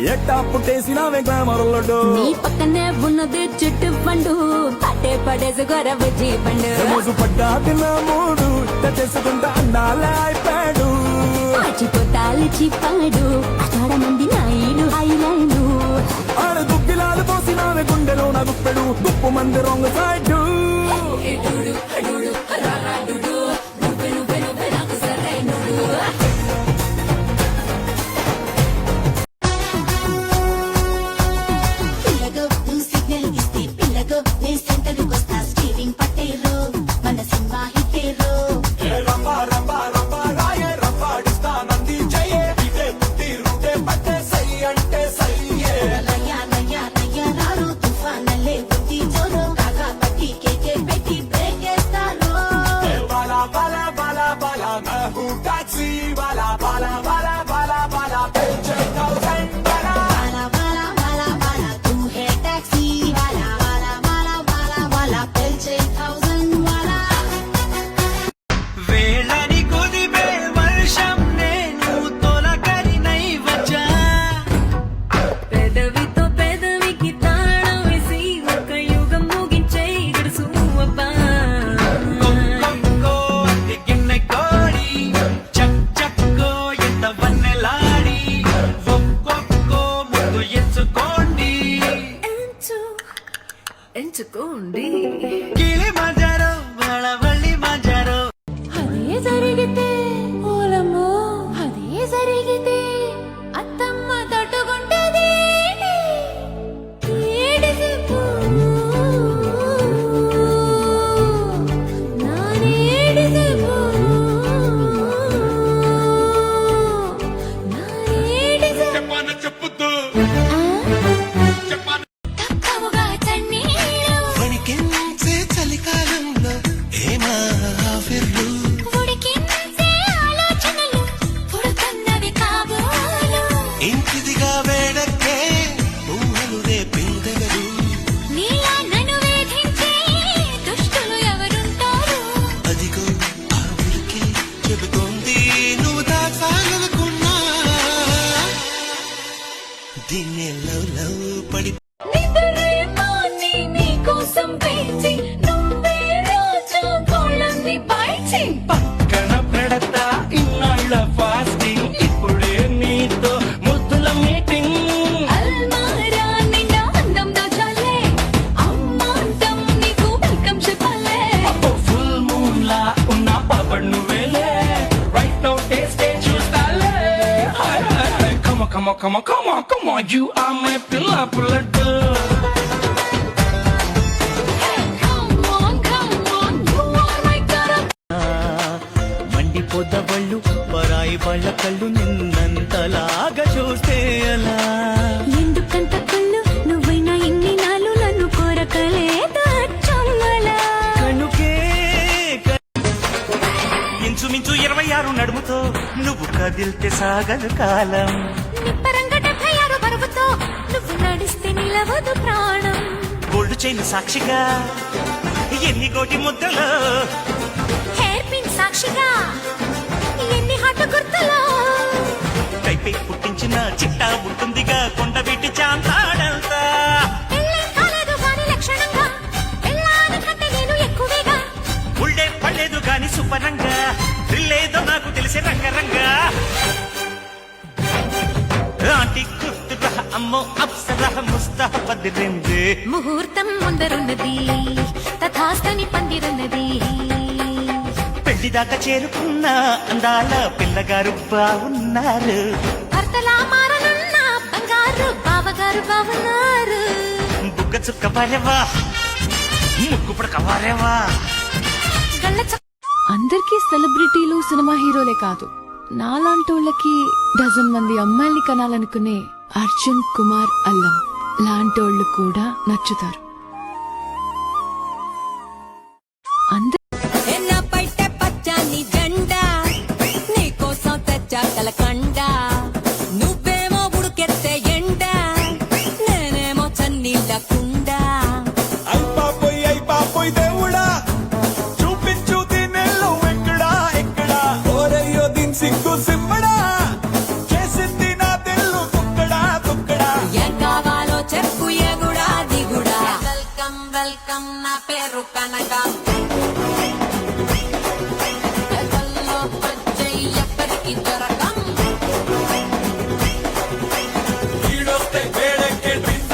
ఎట్టా పుట్టేసినావే గ్లామర్లడు నీ పక్కనే ఉన్నది చుట్టు పండు పట్టే పడేసి గొరవచ్చి పండు రోజు పడ్డా తిన్న మూడు చేసుకుంటా అందాలే అయిపోయాడు మర్చిపోతాలి చిప్పాడు అక్కడ మంది నాయుడు ఐలాండు ఆడ దుగ్గిలాలు పోసినావే గుండెలో నా గుప్పెడు గుప్పు మంది రొంగ సైడ్ ఎంచుకోండి అదే జరిగితే ఓలమ్మో అదే జరిగితే అత్తమ్మ తట్టుకుంటది చెప్పుతూ చలికాలంలో ఏమా ఇంటిదిగా వేడకే ఊహలు రేపిందెవరు అదిగో ఆ ఊరికి చెబుతోంది నువ్వు దాచాలనుకున్నా దీన్ని లవ్ పడి పక్కన పెడతా ఇన్నాళ్ళ ఫాస్టింగ్ ఇప్పుడే నీతో ముద్దుల మీటింగ్ ఫుల్ మూన్ లా ఉన్న పాపడ్ నువ్వేలే రైట్ నౌ టేస్ట్ చూస్తాలే come on you are my పిల్ల పుల్లట్టు పొద్దబళ్ళు పరాయి బళ్ళ కళ్ళు నిన్నంతలాగా చూస్తే అలా ఎందుకంత కళ్ళు నువ్వైనా ఎన్ని నాలు నన్ను కోరకలేదా కనుకే ఇంచుమించు 26 నడుముతో నువ్వు కదిల్తే సాగదు కాలం నిప్పరంగా 76 బరువుతో నువ్వు నడిస్తే నిలవదు ప్రాణం గోల్డ్ చైన్ సాక్షిగా ఎన్ని కోటి ముద్దలో హెయిర్ పిన్ సాక్షిగా ఎన్ని హాట గుర్తులో కైపై పుట్టించిన చిట్టా ఉంటుందిగా కొండ వీటి చాంతాడంతా కాలేదు గాని లక్షణంగా పెళ్ళాని కంటే నేను ఎక్కువేగా ఉళ్ళే పడలేదు గాని సుపరంగా థ్రిల్లేదో నాకు తెలిసే రంగరంగా ఆంటీ గుర్తుగా అమ్మో అప్సర ముస్తాబదిరింది ముహూర్తం ముందరున్నది తథాస్తని పందిరున్నది పెళ్లిదాకా చేరుకున్న అందాల పిల్లగారు బాగున్నారు భర్తలా మారనున్న బంగారు బావగారు బాగున్నారు బుగ్గ చుక్క వారేవా ముక్కు పుడక వారేవా అందరికీ సెలబ్రిటీలు సినిమా హీరోలే కాదు నాలాంటోళ్ళకి డజన్ మంది అమ్మాయిల్ని కనాలనుకునే అర్జున్ కుమార్ అల్లం లాంటోళ్ళు కూడా నచ్చుతారు. నువ్వేమో ఉడుకెత్తే ఎండ నేనేమో చన్నీళ్ళ కుండ అయిపోయి దేవుడా చూపించు దీనెల్లో ఎక్కడా ఎక్కడా ఓరయ్యో దీని సిగ్గు సిమ్మడా చేసింది నా తెల్లు తుక్కడా తుక్కడా చురుకనగా ఎదల్లో పచ్చై ఎప్పటికీ దొరకం ఈడొస్తే వేడెక్కే డ్రింక్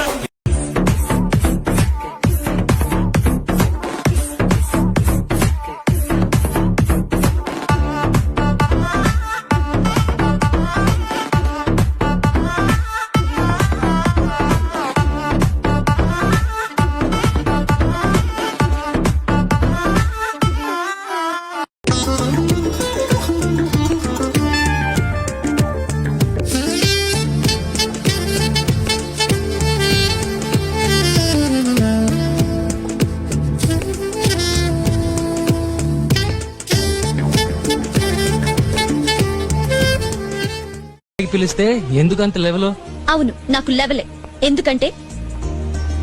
పిలిస్తే ఎందుకంత లెవెల్? అవును, నాకు లెవెలే. ఎందుకంటే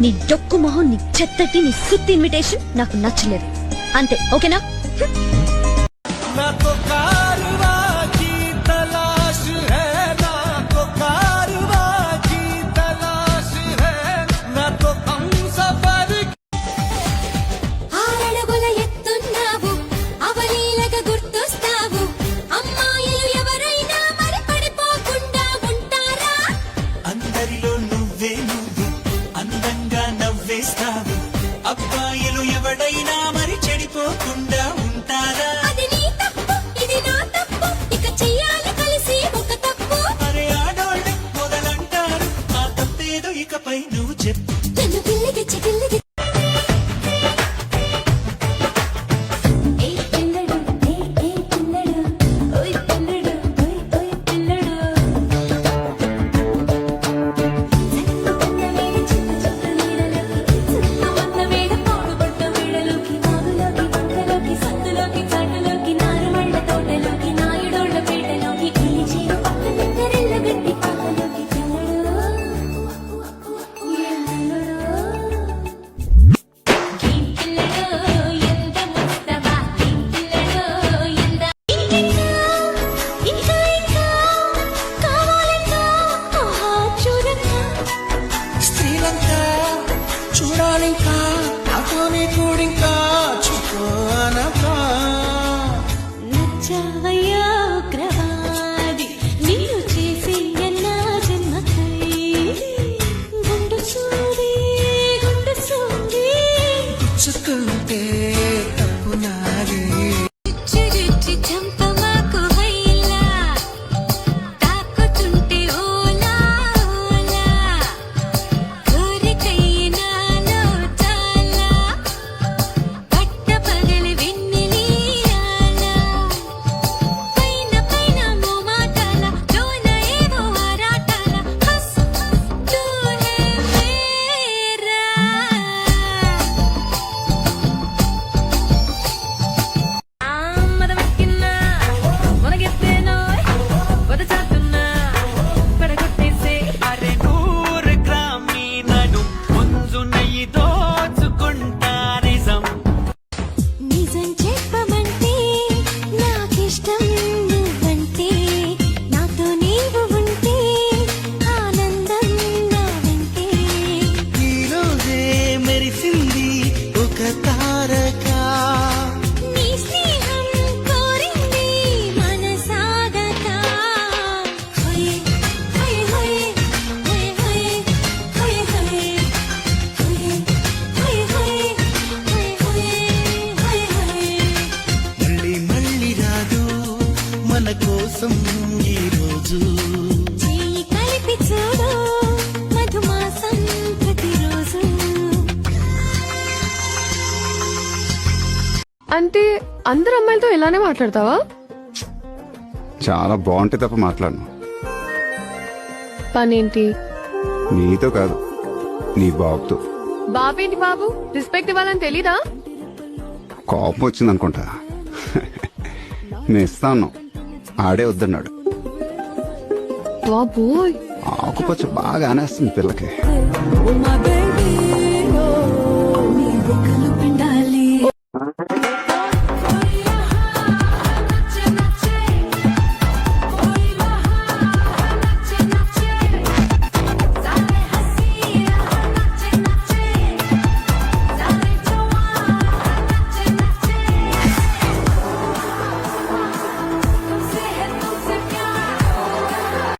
నీ డొక్కు మొహం, నీ చెత్తటి, నీ సుత్తి ఇన్విటేషన్ నాకు నచ్చలేదు. అంతే, ఓకేనా? ना तो कारवा की तलाश है, ना तो कारवा की तलाश है, ना तो हम सफर ఆరడుగుల ఎత్తున్నావు అవలీలగా గుర్తొస్తావు అమ్మాయిలు ఎవరైనా మరి పడిపోకుండా ఉంటారా అందరిలో నువ్వే నువ్వు అందంగా నవ్వేస్తావు అబ్బాయిలు ఎవడైనా మరి చెడిపోకుండా ఉంటారా అది నీ తప్పు ఇది నా తప్పు ఇక చెయ్యాలి కలిసి ఒక తప్పు అరే ఆడోళ్ళు మొదలంటారు ఆ తప్పేదో ఇకపై నువ్వు చెప్పు నన్ను పిల్లిగిచ్చి గిల్లిగి ఏ పిల్లడు ఏ పిల్లడు ఓయ్ పిల్లడు ఓయ్ పిల్లడు సత్తుకున్న వేడి చిన్న చిన్న నీడలోకి సత్తుకున్న వేడి పాడుబడ్డ వేడలోకి నాగులోకి పంటలోకి సందులోకి చాటులోకి నారుమళ్ళ తోటలోకి నాయుడోళ్ళ పేటలోకి పిలిచి పక్కనెక్కరెళ్ళ గట్టి పక్కలోకి పిల్లడు ఏ పిల్లడు ఎంత ముస్తవా పిల్లడు ఎంత ఇంకా కావాలంటా చూడన్నా స్త్రీలంతా చూడాలింకా నాతోనే కూడింకా చూడనకా నచ్చావయ్యా ఉగ్రవాది నిన్ను చేసి ఎన్నా జన్మకై గుండు సూది చుక్కుంటే తప్పు నాది చిచ్చి చంపమాకు హైలా తాకుతుంటే ఓలా ఓలా కోరికైనా నాలో చాలా పట్ట పగలి వెన్నెలీయాలా పైన పైన మోమాటాల లోన ఏవో ఆరాటాల హస్ తూ హే మేరా మదమెక్కిన్నా మునగెత్తేనో వదచాతున్నా పడగొట్టేసే అరే 100 గ్రామ్ నీ నడు ముంజు నెయ్యి దోచుకుంటా నిజం నిజం చెప్పమంటే నాకిష్టం నువ్వంటే నాతో నీవు ఉంటే ఆనందం నా వెంటే ఈ రోజే మెరిసింది ఒక తారక నీ స్నేహం కోరింది మనసాగక హోయ్ హోయ్ హోయ్ హోయ్ హోయ్ హోయ్ హోయ్ హోయ్ హోయ్ హోయ్ హోయ్ మళ్ళీ మళ్ళీ రాదు మన కోసం ఈ రోజు చెయ్యి కలిపి చూడు మధుమాసం ప్రతిరోజు అంటే అందరు అమ్మాయిలతో ఇలానే మాట్లాడతావా? చాలా బాగుంటే తప్ప మాట్లాడను. పనేంటి? నీతో కాదు, నీ బాబుతో. బాబేంటి బాబు? రెస్పెక్ట్ ఇవ్వాలని తెలీదా? కోపం వచ్చిందనుకుంటా. నేను ఇస్తాను, ఆడే వద్దన్నాడు. బాబోయ్, ఆకుపచ్చ బాగా అనేస్తుంది పిల్లకి. ఓ మా బేబీ ఓ నీ బుగ్గలు